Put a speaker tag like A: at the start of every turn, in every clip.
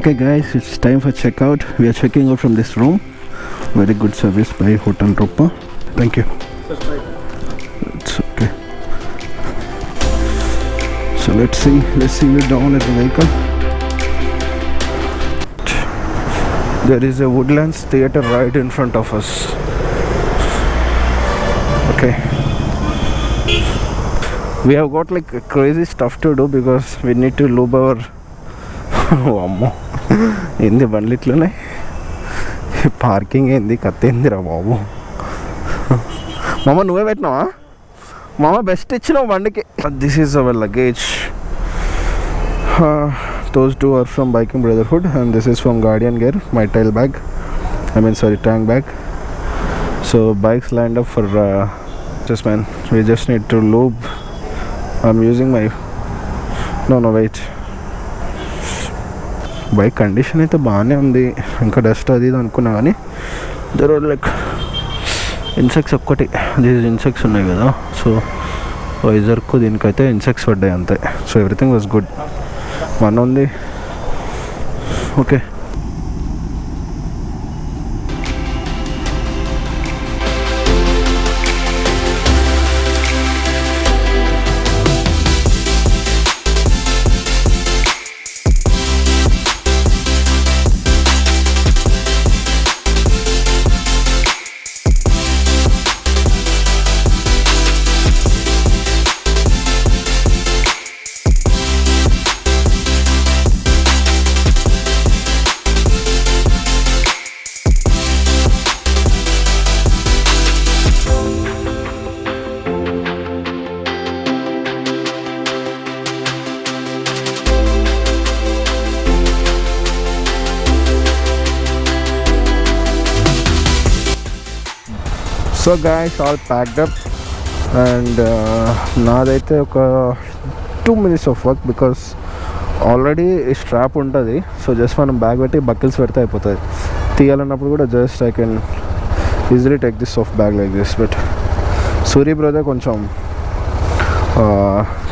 A: Okay guys, it's time for checkout. We are checking out from this room. Very good service by Hotel Rupa. Thank you. It's okay. So let's see you down at the vehicle. There is a Woodlands theater right in front of us. Okay. We have got like crazy stuff to do because we need to lube our అమ్మో ఏంది బండ్లు ఇట్లనే parking ఏంది కత్త ఏందిరా బాబు మామ నువ్వే పెట్టినావా మామ బెస్ట్ ఇచ్చినావు బండికి this is our luggage those two are from Biking Brotherhood and this is from Guardian Gear, my tail bag, tank bag. So bikes lined up for just man, we just need to lube. I'm using my wait, bike condition అయితే బాగానే ఉంది, ఇంకా dust అది ఇది అనుకున్నా కానీ there are like insects ఒక్కటి these insects ఉన్నాయి కదా, సో వైజర్కు దీనికైతే ఇన్సెక్ట్స్ పడ్డాయి అంతే. సో ఎవ్రీథింగ్ వాజ్ గుడ్, మన ఉంది okay. So guys all packed up and నాదైతే ఒక 2 minutes of work because already strap ఉంటుంది. సో జస్ట్ మనం బ్యాగ్ పెట్టి బకిల్స్ పెడితే అయిపోతుంది. తీయాలన్నప్పుడు కూడా just I can easily take this off bag like this. But Surya brother కొంచెం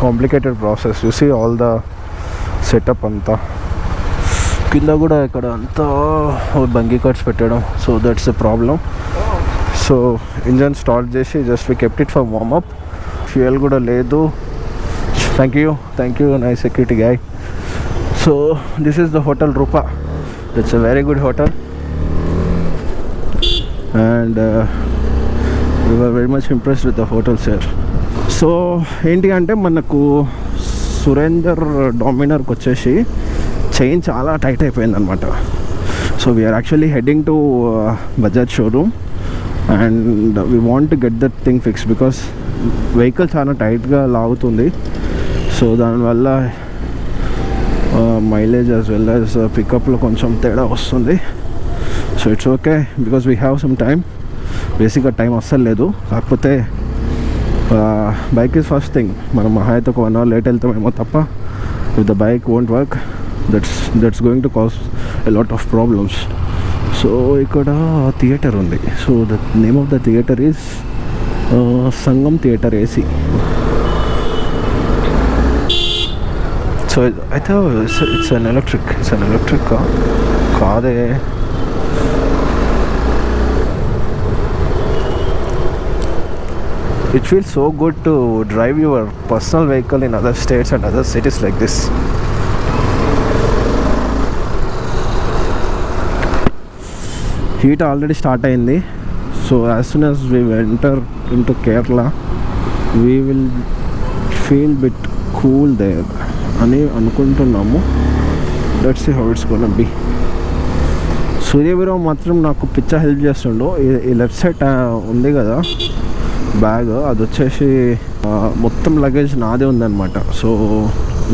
A: complicated process. You see all the setup అంతా కింద కూడా ఇక్కడ అంతా బంగీ కట్స్ పెట్టడం. So that's the problem. So engine start చేసి just we kept it for warmup. Fuel కూడా లేదు. Thank you nice security guy. So this is the hotel Rupa. It's a very good hotel and we were very much impressed with the hotels here. So ఏంటి అంటే మనకు సురేందర్ డామినర్కి వచ్చేసి chain చాలా tight అయిపోయింది అనమాట. So we're actually heading to Bajaj showroom and we want to get that thing fixed because vehicle చాలా టైట్గా లాగుతుంది. సో దానివల్ల మైలేజ్ యాజ్ వెల్ యాజ్ పికప్లో కొంచెం తేడా వస్తుంది. So it's okay because we have some time. బేసిక్గా టైం అస్సలు లేదు, కాకపోతే బైక్ ఈజ్ ఫస్ట్ థింగ్. మనం మహా అయితే ఒక 1 hour లేట్ వెళ్తామేమో తప్ప with the bike won't work. That's going to cause a lot of problems. So ఇక్కడ థియేటర్ ఉంది. So the name of the theatre is Sangam theatre AC. So అయితే it's an electric కాదే. It feels so good to drive your personal vehicle in other states and other cities like this. Heat already start అయింది. So as soon as we enter in to Kerala we will feel bit cool there అని అనుకుంటున్నాము. Let's see how it's gonna be. Suryaveerarao మాత్రం నాకు పిచ్చ help చేస్తుండు. ఈ left side ఉంది కదా బ్యాగ్, అది వచ్చేసి మొత్తం లగేజ్ నాదే ఉందన్నమాట. సో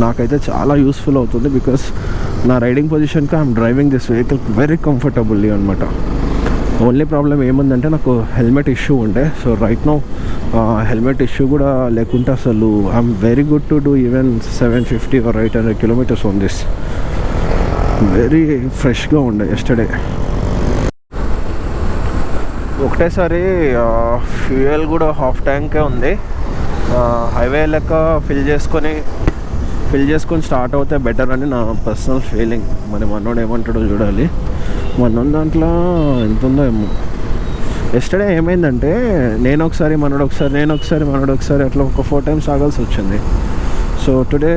A: నాకైతే చాలా యూస్ఫుల్ అవుతుంది బికాస్ నా రైడింగ్ పొజిషన్కి I'm driving this vehicle very comfortably అనమాట. ఓన్లీ ప్రాబ్లం ఏముందంటే నాకు హెల్మెట్ ఇష్యూ ఉండే. So right no helmet issue కూడా లేకుంటే అసలు I'm very good to do even 750 or 800 kilometers on this. Very ఫ్రెష్గా ఉండే ఎస్టర్డే. ఒకటేసారి ఫ్యూయల్ కూడా హాఫ్ ట్యాంకే ఉంది. హైవే లెక్క ఫిల్ చేసుకొని ఫిల్ చేసుకొని స్టార్ట్ అవుతే బెటర్ అని నా పర్సనల్ ఫీలింగ్. మరి మనోడు ఏమంటాడో చూడాలి. మనోడి దాంట్లో ఎంత ఉందో ఏమో. ఎస్టర్డే ఏమైందంటే నేను ఒకసారి మనోడు ఒకసారి అట్లా ఒక 4 times ఆగాల్సి వచ్చింది. సో టుడే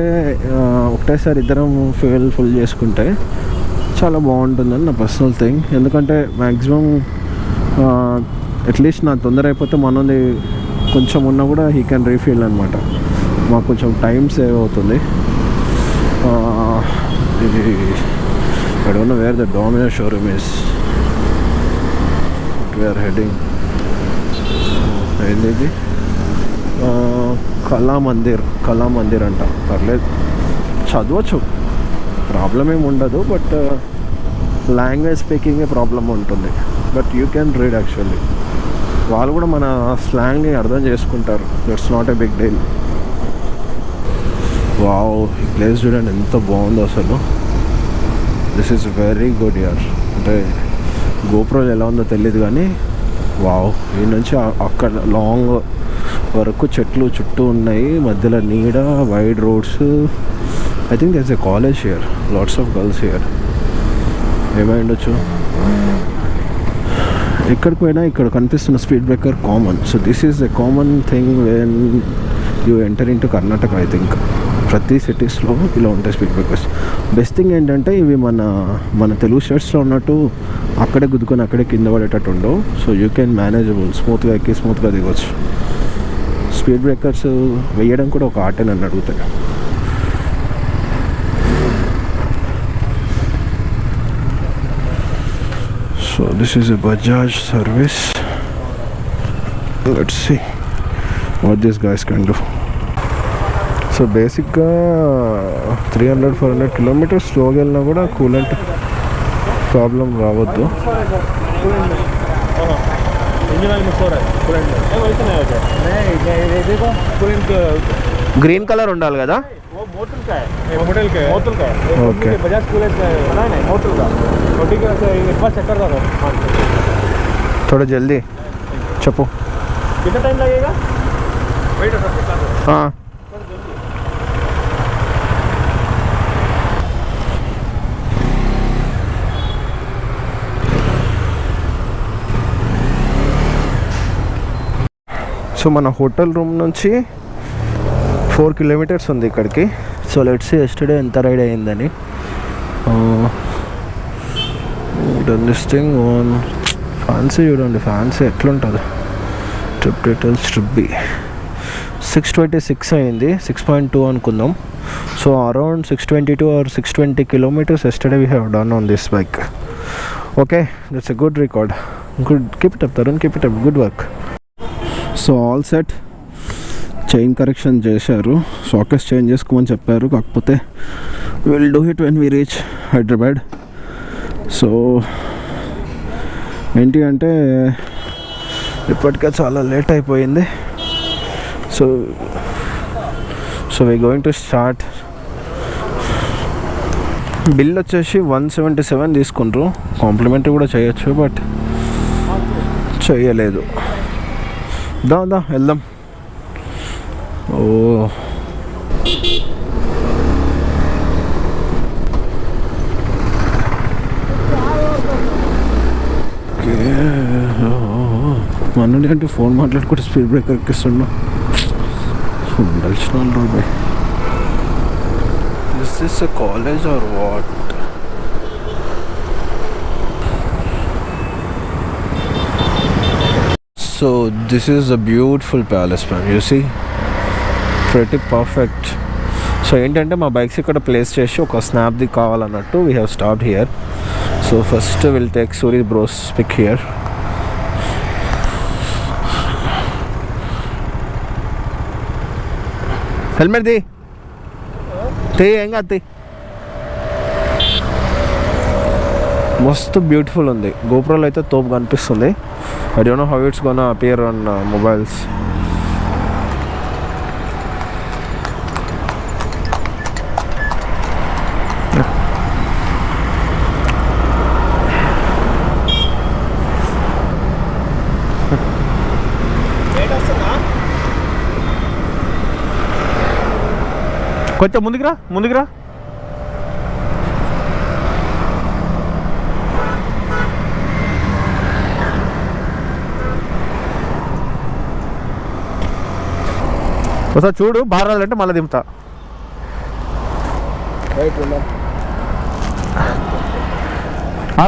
A: ఒకటేసారి ఇద్దరం ఫ్యూయల్ ఫుల్ చేసుకుంటే చాలా బాగుంటుందని నా పర్సనల్ థింగ్. ఎందుకంటే మ్యాక్సిమం అట్లీస్ట్ నా తొందర అయిపోతే మనది కొంచెం ఉన్నా కూడా హీ కెన్ రీఫిల్ అనమాట. మాకు కొంచెం టైం సేవ్ అవుతుంది. ఇది I don't know where the Dominar showroom is. We're heading ఏంది ఇది, కళామందిర్ అంట. పర్లేదు, చదవచ్చు, ప్రాబ్లం ఏమి ఉండదు. బట్ లాంగ్వేజ్ స్పీకింగే ప్రాబ్లం ఉంటుంది. But you can read actually. వాళ్ళు కూడా మన స్లాంగ్ని అర్థం చేసుకుంటారు. That's not a big deal. Wow, ఈ ప్లేస్ చూడండి ఎంత బాగుందో అసలు. This is very good year. అంటే గోప్రోలో ఎలా ఉందో తెలియదు కానీ వావ్, ఈ నుంచి అక్కడ లాంగ్ వరకు చెట్లు చుట్టూ ఉన్నాయి, మధ్యలో నీడ, wide roads. I think there is a college here, lots of girls here. ఏమై ఉండొచ్చు. ఎక్కడికి పోయినా ఇక్కడ కనిపిస్తున్న speed breaker common. So this is a common thing when you enter in to Karnataka. I think ప్రతి సిటీస్లో ఇలా ఉంటాయి స్పీడ్ బ్రేకర్స్. బెస్ట్ థింగ్ ఏంటంటే ఇవి మన తెలుగు స్టేట్స్లో ఉన్నట్టు అక్కడే గుద్దుకొని అక్కడే కింద పడేటట్టు ఉండవు. సో యూ కెన్ మేనేజబుల్, స్మూత్గా ఎక్కి స్మూత్గా దిగొచ్చు. స్పీడ్ బ్రేకర్స్ వేయడం కూడా ఒక ఆర్ట్ నన్ను అడుగుతాయి. So this is a Bajaj service. Let's see what these guys can do. So బేసిక్గా 300-400 kilometers స్లోగా వెళ్ళినా కూడా కూలెంట్ ప్రాబ్లం రావద్దు. గ్రీన్ కలర్ ఉండాలి కదా. ఓకే, थोड़ा जल्दी చెప్పు.
B: कितना टाइम लगेगा?
A: हाँ, సో మన హోటల్ రూమ్ నుంచి 4 kilometers ఉంది ఇక్కడికి. సో లెట్స్ సీ ఎస్టర్డే ఎంత రైడ్ అయ్యిందని. Done this thing on fancy. చూడండి ఫ్యాన్సీ ఎట్లుంటుంది. ట్రిప్ డీటెయిల్స్, ట్రిప్ బి 626 అయింది, 6.2 అనుకుందాం. So around 622 or 620 kilometers yesterday we have done on this bike. Okay, that's a good record. Good, keep it up Tarun, keep it up, good work. So all set. Chain correction చేశారు, sockets change చేసుకోమని చెప్పారు. కాకపోతే will do it when we reach Hyderabad. So ఏంటి అంటే ఇప్పటికే చాలా late అయిపోయింది. So we going to start. Bill వచ్చేసి 177 తీసుకుంటారు. కాంప్లిమెంటరీ కూడా చేయొచ్చు, బట్ చేయలేదు. దా వెళ్దాం. ఓ మనని అంటే ఫోన్ మాట్లాడుకుంటే స్పీడ్ బ్రేకర్ ఎక్కిస్తున్నా. ఉండాల్సిన రూపాయి. Is this a college are what? So this is a beautiful palace, man. You see, pretty perfect. So ఏంటంటే మా బైక్స్ ఇక్కడ ప్లేస్ చేసి ఒక స్నాప్ది కావాలన్నట్టు we have stopped here. So first will take Suri bros pic here. Helmet ది ఏం కాదు. మస్తు బ్యూటిఫుల్ ఉంది. గోప్రోలో అయితే తోపు కనిపిస్తుంది. I don't know how it's gonna appear on mobiles.
B: కొంచెం ముందుకురా ముందుకురా. ఒకసారి చూడు, బాగా రాలంటే మళ్ళీ దింపుతా.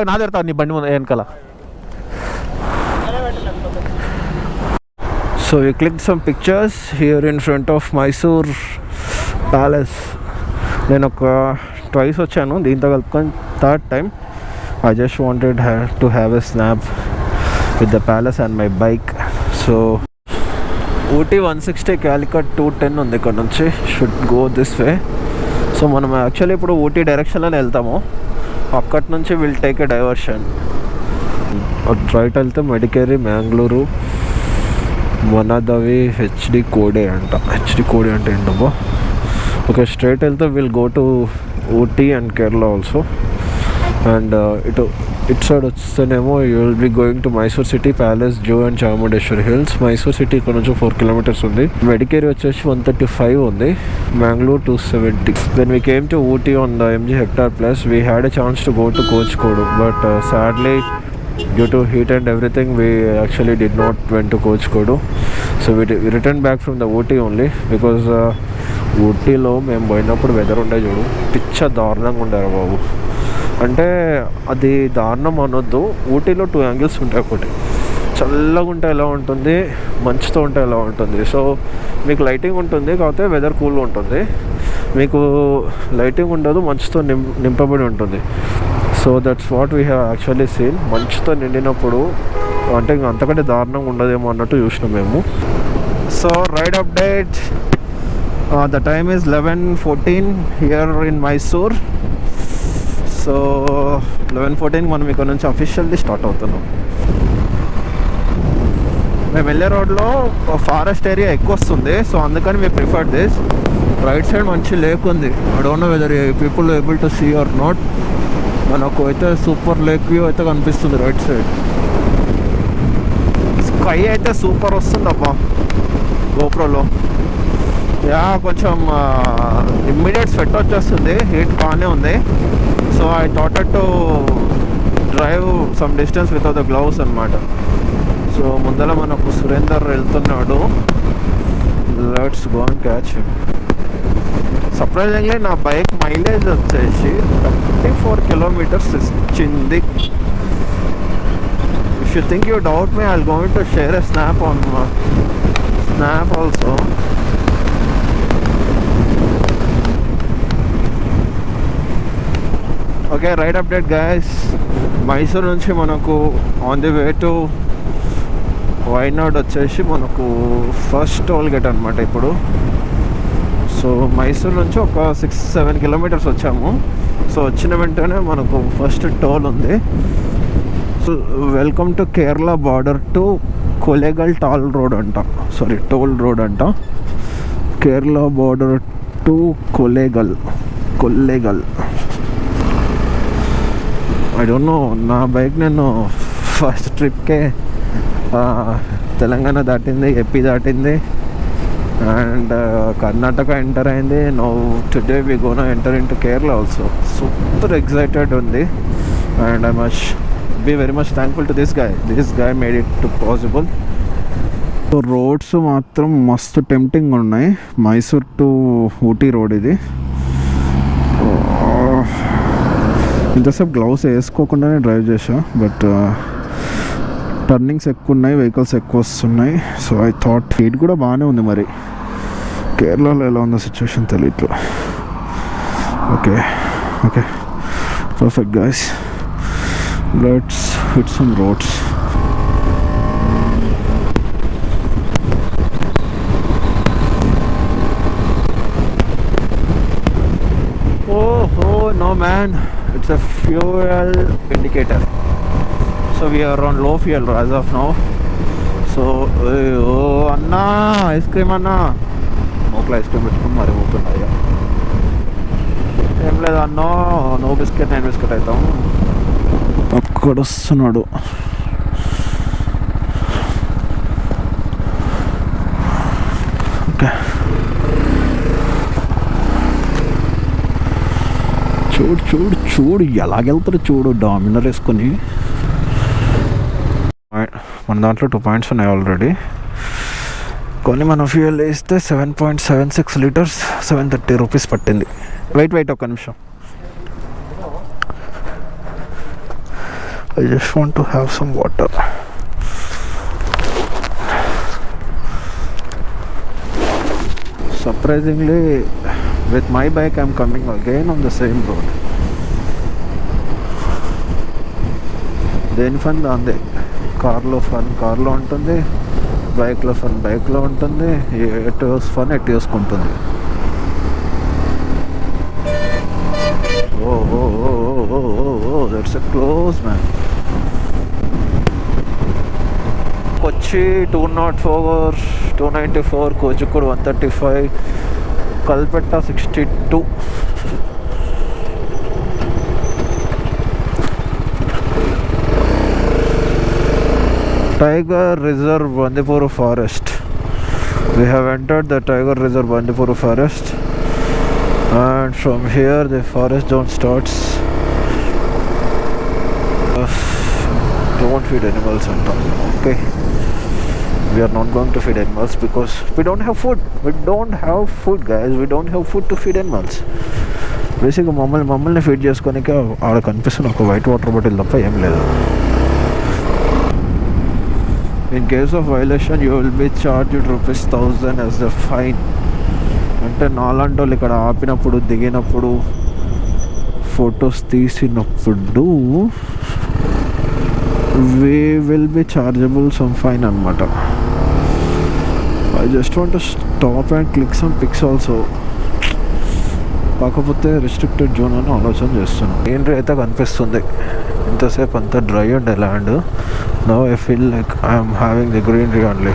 B: నా తిడతా నీ బండి ముందు వెనకాల.
A: So we clicked some pictures here in front of Mysore Palace. నేను ఒక ట్వైస్ వచ్చాను, దీంతో కలుపుకొని third time. I just wanted to have a snap with the palace and my bike. So Ooty 160, Calicut 210 ఉంది ఇక్కడ నుంచి. Should go this way. So మనం actually ఇప్పుడు ఊటీ డైరెక్షన్లోనే వెళ్తాము. అక్కడి నుంచి will take a diversion. Right వెళ్తే మెడికేరీ, మ్యాంగ్లూరు, మనదవి, హెచ్డి కోడే అంట. హెచ్డి కోడే అంటే ఏంటబ్బా. ఓకే, స్ట్రైట్ వెళ్తే will go to Ooty and Kerala also. And ఇటు సైడ్ వస్తేనేమో you will be going to Mysore city, palace, zoo and Chamundeshwari hills. Mysore city ఇక్కడ నుంచి 4 kilometers ఉంది. మెడికేరీ వచ్చేసి 135 ఉంది. Mangalore 270. When we came to Ooty on the MG Hector Plus, we had a chance to go to Kozhikode, but sadly due to heat and everything we actually did not went to Kozhikode. So we returned back from the Ooty only because ఊటీలో మేము పోయినప్పుడు weather ఉండే చూడు, పిచ్చ దారుణంగా ఉండారు బాబు. అంటే అది దారుణం అనొద్దు, ఊటీలో 2 angles ఉంటాయి. ఒకటి చల్లగా ఉంటే ఎలా ఉంటుంది, మంచుతో ఉంటే ఎలా ఉంటుంది. సో మీకు లైటింగ్ ఉంటుంది, కాకపోతే వెదర్ కూల్గా ఉంటుంది. మీకు లైటింగ్ ఉండదు, మంచుతో నింపబడి ఉంటుంది. So that's what we have actually seen. మంచుతో నిండినప్పుడు అంటే ఇంకా అంతకంటే దారుణంగా ఉండదేమో అన్నట్టు చూసినాం మేము. So ride update, the time is 11:14 here in Mysore. So 11:14 మనం ఇక్కడ నుంచి అఫీషియల్లీ స్టార్ట్ అవుతున్నాం. మేము వెళ్ళే రోడ్లో ఫారెస్ట్ ఏరియా ఎక్కువ వస్తుంది, సో అందుకని మేము ప్రిఫర్ దిస్. రైట్ సైడ్ మంచి లేక్ ఉంది. I don't know whether people able to see or not. మనకు అయితే సూపర్ లేక్ వ్యూ అయితే కనిపిస్తుంది రైట్ సైడ్. స్కై అయితే సూపర్ వస్తుంది అబ్బా గోప్రోలో. యా కొంచెం ఇమ్మీడియట్ స్వెట్ వచ్చేస్తుంది, హీట్ బాగానే ఉంది. So I thought to drive some distance without the gloves అనమాట. సో ముందర మనకు సురేందర్ వెళ్తున్నాడు. Let's go and catch him. Surprisingly నా బైక్ మైలేజ్ వచ్చేసి 34 kilometers ఇచ్చింది. If you think you doubt me, I will going to share a snap on snap also. Okay, ride update guys. Mysore నుంచి మనకు on the way to Wayanad వచ్చేసి మనకు first toll gate అనమాట ఇప్పుడు. So Mysore నుంచి ఒక 6-7 kilometers వచ్చాము. సో వచ్చిన వెంటనే మనకు ఫస్ట్ టోల్ ఉంది. So welcome to Kerala border to Kollegal toll road అంట, సారీ టోల్ రోడ్ అంట. Kerala border to Kollegal. I don't know, నా బైక్ నేను ఫస్ట్ ట్రిప్కే తెలంగాణ దాటింది, ఏపీ దాటింది అండ్ కర్ణాటక ఎంటర్ అయింది. Now today we gonna enter in to Kerala also. Super excited ఉంది and I must be very much thankful to this guy made it to possible. So roads మాత్రం మస్తు tempting ఉన్నాయి. Mysore to Ooty road ఇది. ఇంతసేపు gloves వేసుకోకుండానే drive చేసా, but turnings ఎక్కువ ఉన్నాయి, vehicles ఎక్కువ వస్తున్నాయి. సో ఐ థాట్ హీట్ కూడా బాగానే ఉంది. మరి కేరళలో ఎలా ఉందో సిచ్యువేషన్ తెలియట్లే. Okay perfect guys, let's hit some roads. Oh no man, it's a fuel indicator. So we are on low fuel as of now. So అన్నా ఐస్ క్రీమ్ అన్నా, మోక్లో ఐస్ క్రీమ్ పెట్టుకుని మరి పోతున్నాయి. ఏం లేదు అన్నో, నో బిస్కెట్ నేను బిస్కెట్ అవుతాం. అక్కడ వస్తున్నాడు. ఓకే చూడు చూడు చూడు ఎలాగెళ్తారు చూడు, డామినర్ వేసుకొని. మన దాంట్లో 2 పాయింట్స్ ఉన్నాయి ఆల్రెడీ. కొన్ని మనం ఫ్యూయల్ వేస్తే 7.76 లీటర్స్ 730 రూపీస్ పట్టింది. వెయిట్ ఒక్క నిమిషం. I just want to have some water. Surprisingly, with my bike I'm coming again on the same road. దేని ఫన్ దాందే. కార్లో ఫన్ కార్లో ఉంటుంది, బైక్లో ఫన్ బైక్లో ఉంటుంది, ఎటు ఫన్ ఎటు వేసుకుంటుంది. Oh, that's a close, man. Kochi 204, 294, Kozhikode 135, Kalpetta 62. Tiger Reserve Bandipur Forest. We have entered the Tiger Reserve Bandipur Forest, and from here the forest zone starts. Don't feed animals and all. Okay, we are not going to feed animals because we don't have food. We don't have food, guys. We don't have food to feed animals. Basically మమ్మల్ని feed చేసుకోనికే ఆడ కనిపిస్తున్న ఒక white water bottle తప్ప ఏం లేదు. In case of violation, you will be charged ₹1,000 as a fine. అంటే నాలాంటి వాళ్ళు ఇక్కడ ఆపినప్పుడు, దిగినప్పుడు, ఫొటోస్ తీసినప్పుడు we will be chargeable some fine అనమాట. I just want to stop and click some pics also. కాకపోతే రిస్ట్రిక్టెడ్ జోన్ అని ఆలోచన చేస్తున్నాను. గ్రీనరీ అయితే కనిపిస్తుంది. ఇంతసేపు అంతా డ్రై ఉండే land. Now I feel like I'm having the greenery only.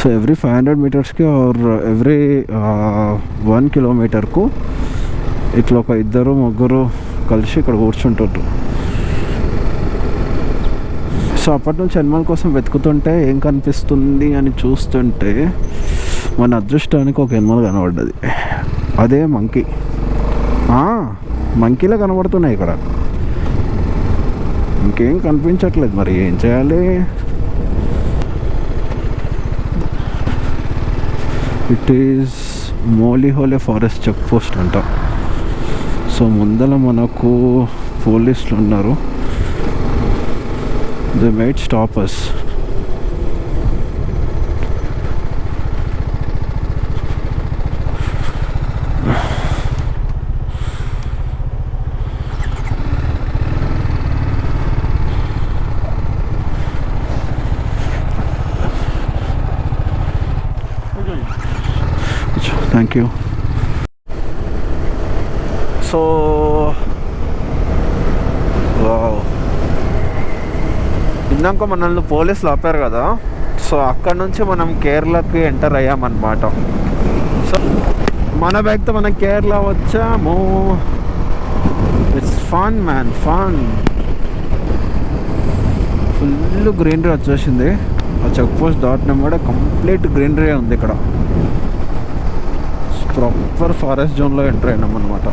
A: So every 500 మీటర్స్కి ఆర్ ఎవ్రీ 1 కిలోమీటర్కు ఇట్లా ఒక 2-3 కలిసి ఇక్కడ కూర్చుంటారు. సో అప్పటి నుంచి ఎనిమల్ కోసం వెతుకుతుంటే ఏం కనిపిస్తుంది అని చూస్తుంటే మన అదృష్టానికి ఒక ఎనిమల్ కనబడ్డది. అదే మంకీ. మంకీలో కనబడుతున్నాయి ఇక్కడ, ఇంకేం కనిపించట్లేదు. మరి ఏం చేయాలి? It is Molihole forest check post అంట. సో ముందర మనకు పోలీసులు ఉన్నారు. They might stop us. Thank you. So, wow. ఇందాక మనల్ని పోలీసులు ఆపారు కదా, సో అక్కడ నుంచి మనం కేరళకి ఎంటర్ అయ్యామన్నమాట. సో మన బ్యాగ్తో మనం కేరళ వచ్చాము. It's fun man, fun. Full greenery వచ్చేసింది. ఆ చెక్ పోస్ట్ దాటినా కూడా కంప్లీట్ గ్రీనరీ ఉంది ఇక్కడ. ప్రాపర్ ఫారెస్ట్ జోన్లో ఎంటర్ అయినాం అనమాట.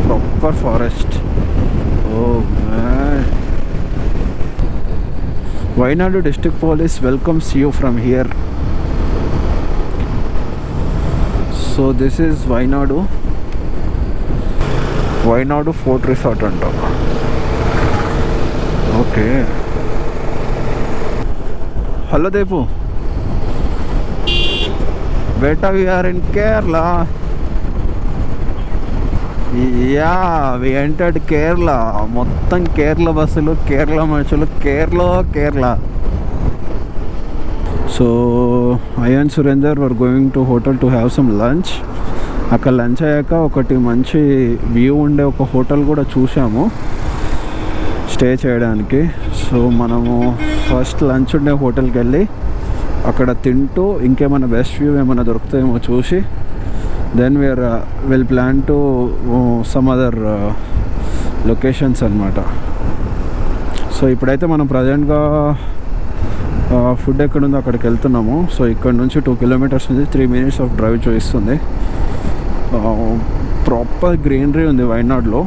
A: Proper forest. Oh man. Wayanadu District Police welcomes you from here. So this is Wayanadu Fort Resort anta. Okay. Hello Depu. Beta, we are in Kerala. Yeah, we entered Kerala. మొత్తం కేరళ బస్సులు, కేరళ మనుషులు, Kerala. So I and Surinder were going to hotel to have some lunch. అక్కడ lunch అయ్యాక ఒకటి మంచి view ఉండే ఒక hotel కూడా చూసాము స్టే చేయడానికి. సో మనము ఫస్ట్ లంచ్ ఉండే హోటల్కి వెళ్ళి అక్కడ తింటూ ఇంకేమైనా బెస్ట్ వ్యూ ఏమైనా దొరుకుతాయేమో చూసి then will plan to some other locations అనమాట. సో ఇప్పుడైతే మనం ప్రజెంట్గా ఫుడ్ ఎక్కడుందో అక్కడికి వెళ్తున్నాము. సో ఇక్కడ నుంచి 2 కిలోమీటర్స్ ఉంది, 3 minutes ఆఫ్ డ్రైవ్ చూపిస్తుంది. ప్రాపర్ గ్రీనరీ ఉంది వైనాడ్లో.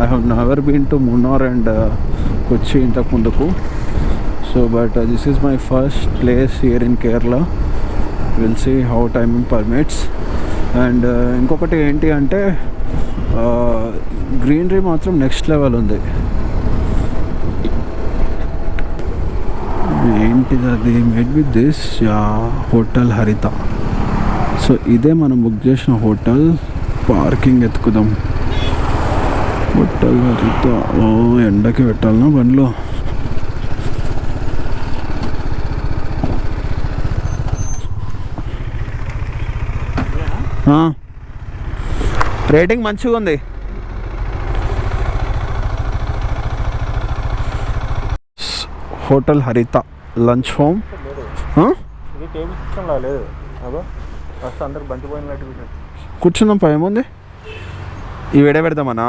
A: I have never been to Munnar and Kochi ఇంతకు ముందుకు. So but this is my first place here in Kerala. Will see how timing permits. And ఇంకొకటి ఏంటి అంటే గ్రీనరీ మాత్రం నెక్స్ట్ లెవెల్ ఉంది. ఏంటిది అది? మేడ్ విత్ దిస్ హోటల్ హరిత. సో ఇదే మనం బుక్ చేసిన హోటల్. పార్కింగ్ ఎత్తుకుదాం. హోటల్ హరిత. ఓ ఎండకి పెట్టాలన్నా బండ్లో. రేటింగ్ మంచిగా ఉంది. హోటల్ హరిత లంచ్ హోమ్.
B: ఇది టేబుల్ సిస్టమ్ లేదు. అదో ఫస్ట్ అందరు బంతి పోయినట్టు
A: కూర్చుందాం పై ఏముంది. ఈ వేడే పెడదామన్నా.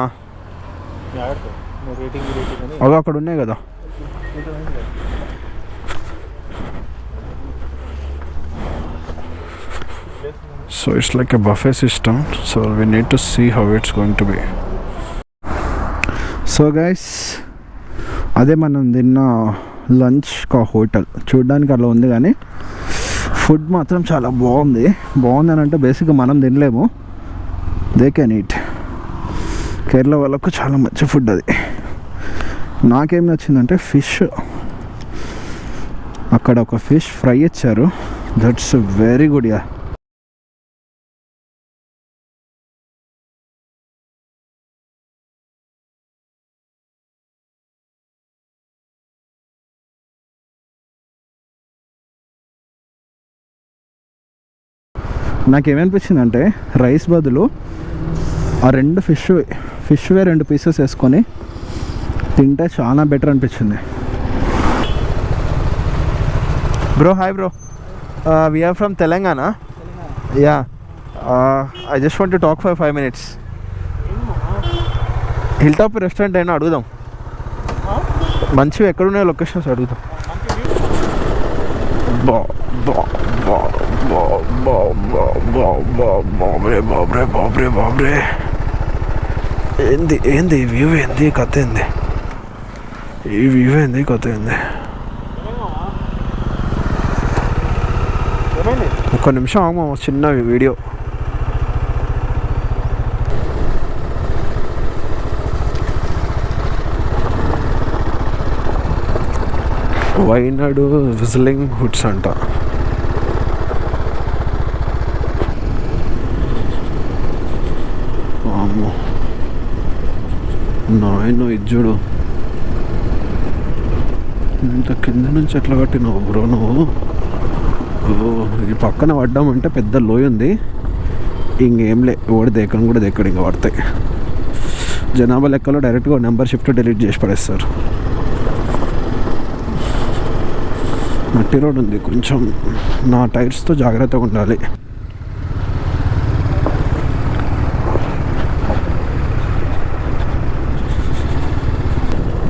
A: అదో అక్కడ ఉన్నాయి కదా. So it's like a buffet system. So we need to see how it's going to be. So guys, అదే మనం తిన్న లంచ్ కా హోటల్. చూడడానికి అలా ఉంది కానీ ఫుడ్ మాత్రం చాలా బాగుంది. బాగుందని అంటే బేసిక్గా మనం తినలేము, దే కెన్ ఈట్. కేరళ వాళ్ళకు చాలా మంచి ఫుడ్ అది. నాకేం నచ్చిందంటే ఫిష్. అక్కడ ఒక ఫిష్ ఫ్రై ఇచ్చారు. That's very good. యా నాకేమనిపించిందంటే రైస్ బదులు ఆ 2 ఫిష్వే 2 పీసెస్ వేసుకొని తింటే చాలా బెటర్ అనిపించింది. Bro hi bro, we're from Telangana. Yeah I just want to talk for 5 minutes. Hill top restaurant అయినా అడుగుదాం. మంచివి ఎక్కడున్నాయో లొకేషన్స్ అడుగుదాం. బాబ్రే బాబ్రే బాబ్రే బాబ్రే. ఏంది వ్యూ? ఏంది కథ? ఏంది ఈ వ్యూ? ఏంది కథ? ఏంది? ఒక్క నిమిషం ఆగమా, చిన్న వీడియో. వైనాడు విజిలింగ్ హుడ్స్ అంట. నాయన ఇజ్జుడు ఇంత కింద నుంచి ఎట్లా కట్టినావు బ్రో నువ్వు? ఈ పక్కన పడ్డామంటే పెద్ద లోయ ఉంది. ఇంకేం లే, ఓడి దేకడం కూడా దేక్కడు. ఇంకా పడతాయి. జనాభా లెక్కలో డైరెక్ట్గా నెంబర్ షిఫ్ట్ డిలీట్ చేసి పడేస్తారు. మట్టి రోడ్ ఉంది, కొంచెం నా టైర్స్తో జాగ్రత్తగా ఉండాలి.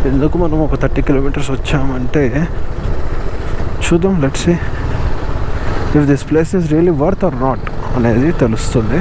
A: ఎందుకు మనం ఒక 30 kilometers వచ్చామంటే చూద్దాం. Let's see if this place is really worth or not అనేది తెలుస్తుంది.